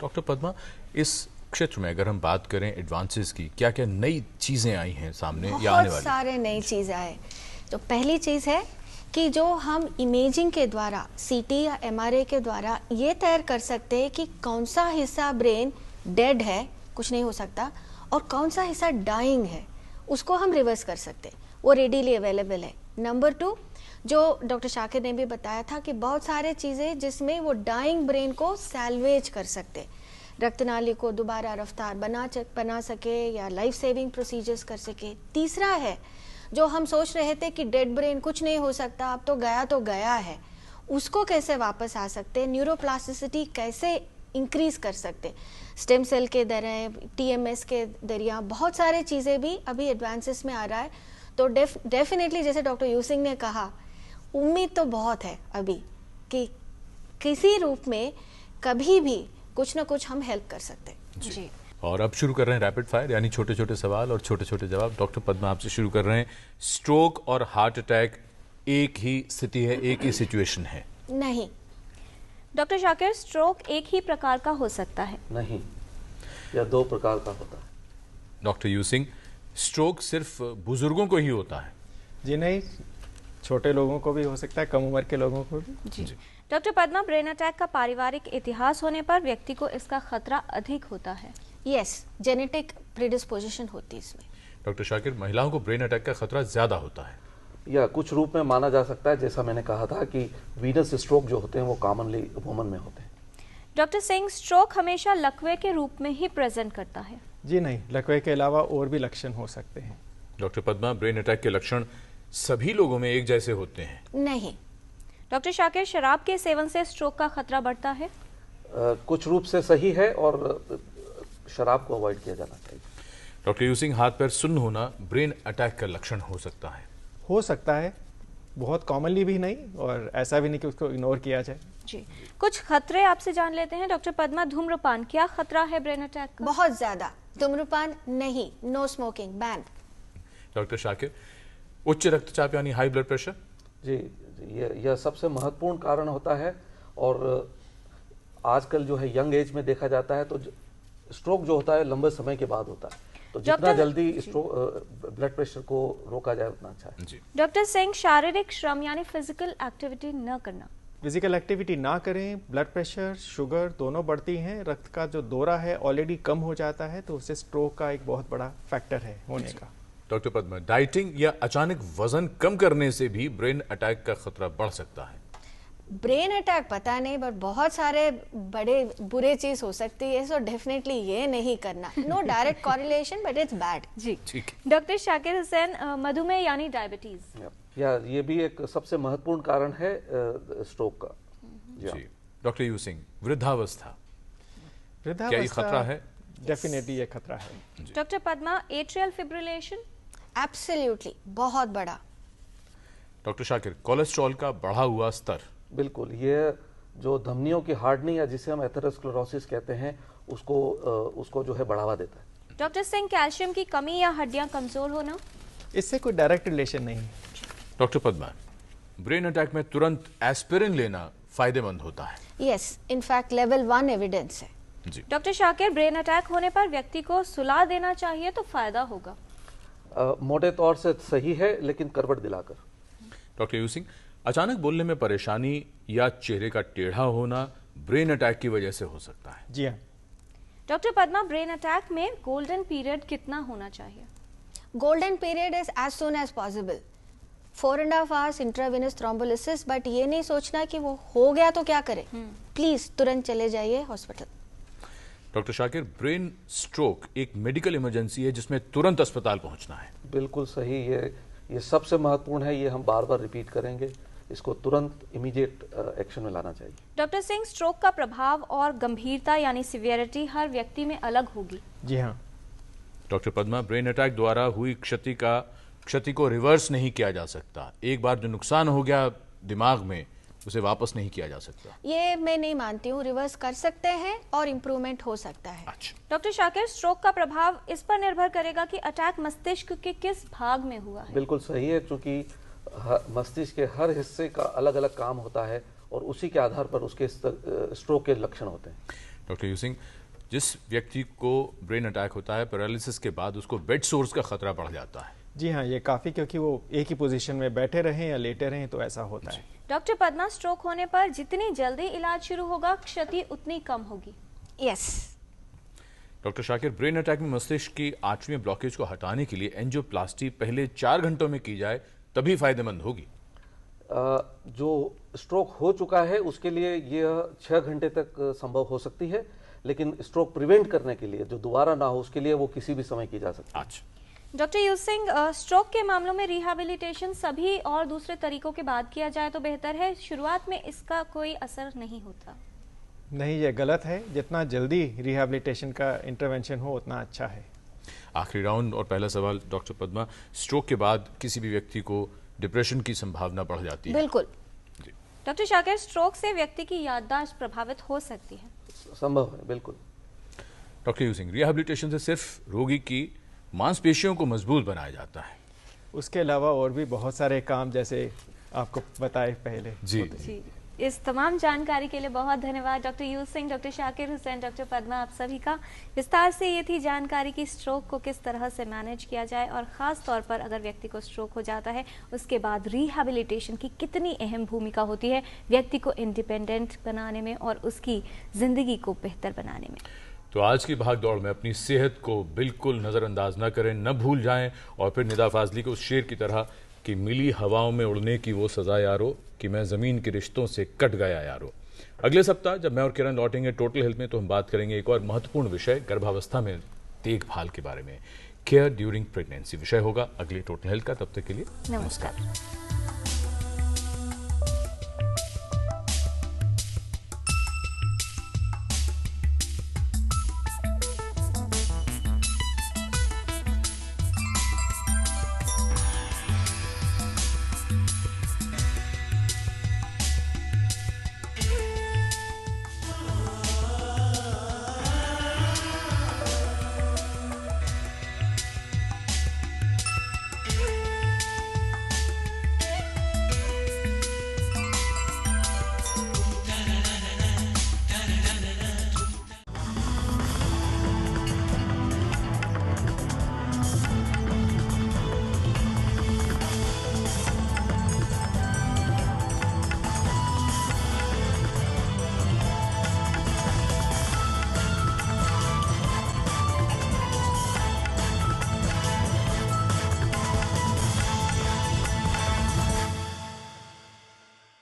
Doctor Padma, इस क्षेत्र में अगर हम बात करें एडवांसेस की, क्या क्या नई चीज़ें आई हैं सामने या आने वाली? बहुत सारे नई चीज़ आए। तो पहली चीज़ है कि जो हम इमेजिंग के द्वारा, सीटी या एमआरआई के द्वारा ये तय कर सकते हैं कि कौन सा हिस्सा ब्रेन डेड है, कुछ नहीं हो सकता, और कौन सा हिस्सा डाइंग है, उसको हम रिवर्स कर सकते हैं। वो रेडीली अवेलेबल है। नंबर 2, जो डॉक्टर शाकिर ने भी बताया था कि बहुत सारे चीज़ें जिसमें वो डाइंग ब्रेन को सैल्वेज कर सकते, रक्तनाली को दोबारा रफ्तार बना सके या लाइफ सेविंग प्रोसीजर्स कर सके। तीसरा है, जो हम सोच रहे थे कि डेड ब्रेन कुछ नहीं हो सकता, अब तो गया है, उसको कैसे वापस आ सकते, न्यूरोप्लास्टिसिटी कैसे इंक्रीज कर सकते, स्टेम सेल के दरें, टीएमएस के दरिया, बहुत सारे चीज़ें भी अभी एडवांसेस में आ रहा है। तो डेफिनेटली जैसे डॉक्टर यू सिंह ने कहा, उम्मीद तो बहुत है अभी कि किसी रूप में कभी भी कुछ ना कुछ हम हेल्प कर सकते हैं। जी। और अब शुरू कर रहे हैं रैपिड फायर, यानी छोटे छोटे सवाल और छोटे छोटे जवाब। डॉक्टर पद्मा, आपसे शुरू कर रहे हैं। स्ट्रोक और हार्ट अटैक एक ही स्थिति है, एक ही सिचुएशन है? नहीं। डॉक्टर शाकिर, स्ट्रोक एक ही प्रकार का हो सकता है? नहीं, या दो प्रकार का होता है। डॉक्टर यू सिंह, स्ट्रोक सिर्फ बुजुर्गों को ही होता है? जी नहीं, छोटे लोगों को भी हो सकता है, कम उम्र के लोगों को भी। जी। डॉक्टर पद्मा, ब्रेन अटैक का पारिवारिक इतिहास होने पर व्यक्ति को इसका खतरा अधिक होता है? यस, जेनेटिक प्रीडिस्पोजिशन होती है इसमें। डॉक्टर शाकिर, महिलाओं को ब्रेन अटैक का खतरा ज्यादा होता है? या कुछ रूप में माना जा सकता है, जैसा मैंने कहा था कि वीनस स्ट्रोक जो होते हैं वो कॉमनली वुमन में होते हैं। डॉक्टर सिंह, स्ट्रोक हमेशा लकवे के रूप में ही प्रेजेंट करता है? जी नहीं, लकवे के अलावा और भी लक्षण हो सकते हैं। डॉक्टर पद्मा, ब्रेन अटैक के लक्षण सभी लोगों में एक जैसे होते हैं? नहीं। डॉक्टर शाकिर, शराब के सेवन से स्ट्रोक का खतरा बढ़ता है? कुछ रूप से सही है और शराब को अवॉइड किया जाना चाहिए। डॉक्टर यू सिंह, हाथ पैर सुन्न होना ब्रेन अटैक का लक्षण हो सकता है? हो सकता है, बहुत कॉमनली भी नहीं और ऐसा भी नहीं कि उसको इग्नोर किया जाए। जी। कुछ खतरे आपसे जान लेते हैं। डॉक्टर पद्मा, धूम्रपान क्या खतरा है ब्रेन अटैक का? बहुत ज्यादा। धूम्रपान नहीं, no smoking, ban. Doctor Shakir, उच्च रक्तचाप यानी हाई ब्लड प्रेशर? जी, यह सबसे महत्वपूर्ण कारण होता है और आजकल जो है यंग एज में देखा जाता है, तो स्ट्रोक जो होता है लंबे समय के बाद होता है, तो जितना जल्दी ब्लड प्रेशर को रोका जाए उतना अच्छा है। जी। डॉक्टर सिंह, शारीरिक श्रम यानी फिजिकल एक्टिविटी न करना? फिजिकल एक्टिविटी ना करें, ब्लड प्रेशर, शुगर दोनों बढ़ती हैं, रक्त का जो दौरा है ऑलरेडी कम हो जाता है, तो उससे स्ट्रोक का एक बहुत बड़ा फैक्टर है होने का। डॉक्टर पद्मा, डाइटिंग या अचानक वजन कम करने से भी ब्रेन अटैक का खतरा बढ़ सकता है? ब्रेन अटैक पता नहीं, बट बहुत सारे बड़े बुरे चीज हो सकती है, सो डेफिनेटली ये नहीं करना। No direct correlation, but it's bad. जी। ठीक। डॉक्टर शाकिर हुसैन, मधुमेह यानी डायबिटीज? या ये भी एक सबसे महत्वपूर्ण कारण है स्ट्रोक का। जी। डॉक्टर यू सिंह, वृद्धावस्था क्या ये खतरा है? डेफिनेटली ये खतरा है। Doctor Padma, atrial fibrillation? Absolutely, बहुत बड़ा। डॉक्टर शाकिर, कोलेस्ट्रॉल का बढ़ा हुआ स्तर? बिल्कुल, ये जो धमनियों की हार्डनिंग या जिसे हम एथेरोस्क्लेरोसिस कहते हैं, उसको जो है बढ़ावा देता है। डॉक्टर सिंह, कैल्शियम की कमी या हड्डियां कमजोर होना? इससे कोई डायरेक्ट रिलेशन नहीं है। डॉक्टर पद्मा, ब्रेन अटैक में तुरंत एस्पिरिन लेना फायदेमंद होता है? यस, इनफैक्ट लेवल 1 एविडेंस है। जी। डॉक्टर शाकिर, ब्रेन अटैक होने पर व्यक्ति को सुला देना चाहिए तो फायदा होगा? मोटे तौर से सही है, लेकिन करवट दिलाकर। डॉक्टर यू सिंह, अचानक बोलने में परेशानी या चेहरे का टेढ़ा होना ब्रेन अटैक की वजह से हो सकता है? जी हाँ। डॉक्टर पद्मा, ब्रेन अटैक में गोल्डन पीरियड कितना होना चाहिए? Golden period is as soon as possible. 4.5 hours intravenous thrombolysis, but ये नहीं सोचना कि वो हो गया तो क्या करें। प्लीज तुरंत चले जाइए hospital. Doctor Shakir, brain stroke एक मेडिकल इमरजेंसी है जिसमें तुरंत अस्पताल पहुंचना है? बिल्कुल सही, ये सबसे महत्वपूर्ण है, ये हम बार बार रिपीट करेंगे। इसको तुरंत इमीडिएट एक्शन में लाना चाहिए। डॉक्टर सिंह, स्ट्रोक का प्रभाव और गंभीरता यानी सिवियरिटी हर व्यक्ति में अलग होगी? जी हाँ। डॉक्टर पद्मा, ब्रेन अटैक द्वारा हुई क्षति को रिवर्स नहीं किया जा सकता। एक बार जो नुकसान हो गया दिमाग में, उसे वापस नहीं किया जा सकता। ये मैं नहीं मानती हूँ, रिवर्स कर सकते हैं और इम्प्रूवमेंट हो सकता है। अच्छा। डॉक्टर शाकिर, स्ट्रोक का प्रभाव इस पर निर्भर करेगा कि अटैक मस्तिष्क के किस भाग में हुआ है? बिल्कुल सही है, क्योंकि मस्तिष्क के हर हिस्से का अलग अलग काम होता है और उसी के आधार पर उसके स्ट्रोक के लक्षण होते हैं। डॉक्टर यू सिंह, जिस व्यक्ति को ब्रेन अटैक होता है, पैरालिसिस के बाद उसको बेड सोर्स का खतरा बढ़ जाता है। जी हाँ, ये काफ़ी, क्योंकि वो एक ही पोजीशन में बैठे रहें या लेटे रहें तो ऐसा होता है। डॉक्टर पद्मा, स्ट्रोक होने पर जितनी जल्दी इलाज शुरू होगा, क्षति उतनी कम होगी। Yes. Doctor Shakir, brain attack में मस्तिष्क की आर्टरी में ब्लॉकेज को हटाने के लिए एंजियोप्लास्टी पहले 4 घंटों में की जाए तभी फायदेमंद होगी। जो स्ट्रोक हो चुका है उसके लिए यह 6 घंटे तक संभव हो सकती है, लेकिन स्ट्रोक प्रिवेंट करने के लिए, जो दोबारा ना हो, उसके लिए वो किसी भी समय की जा सकती है। अच्छा डॉक्टर यू सिंह, स्ट्रोक के मामलों में रिहैबिलिटेशन सभी और दूसरे तरीकों के बाद किया जाए तो बेहतर है, शुरुआत में इसका कोई असर नहीं होता? नहीं, ये गलत है। जितना जल्दी रिहैबिलिटेशन का इंटरवेंशन हो उतना अच्छा है। आखिरी राउंड और पहला सवाल डॉक्टर पद्मा, स्ट्रोक के बाद किसी भी व्यक्ति को डिप्रेशन की संभावना बढ़ जाती है? बिल्कुल। डॉक्टर शाकिर, स्ट्रोक से व्यक्ति की याददाश्त प्रभावित हो सकती है? संभव है, बिल्कुल। डॉक्टर यू सिंह, रिहैबिलिटेशन से सिर्फ रोगी की मांसपेशियों को मजबूत बनाया जाता है, उसके अलावा और भी बहुत सारे काम, जैसे आपको बताए पहले। जी, इस तमाम जानकारी के लिए बहुत धन्यवाद doctor you Singh, doctor Shakir Hussain, doctor Padma, आप सभी का। विस्तार से ये थी जानकारी कि स्ट्रोक को किस तरह से मैनेज किया जाए और ख़ास तौर पर अगर व्यक्ति को स्ट्रोक हो जाता है उसके बाद रिहैबिलिटेशन की कितनी अहम भूमिका होती है व्यक्ति को इंडिपेंडेंट बनाने में और उसकी ज़िंदगी को बेहतर बनाने में। तो आज की भाग दौड़ में अपनी सेहत को बिल्कुल नज़रअंदाज न करें, न भूल जाएं, और फिर निदा फाजली को उस शेर की तरह कि मिली हवाओं में उड़ने की वो सजा यारो कि मैं ज़मीन के रिश्तों से कट गया यारो। अगले सप्ताह जब मैं और किरण लौटेंगे टोटल हेल्थ में, तो हम बात करेंगे एक और महत्वपूर्ण विषय, गर्भावस्था में देखभाल के बारे में। केयर ड्यूरिंग प्रेगनेंसी विषय होगा अगले टोटल हेल्थ का। तब तक के लिए नमस्कार।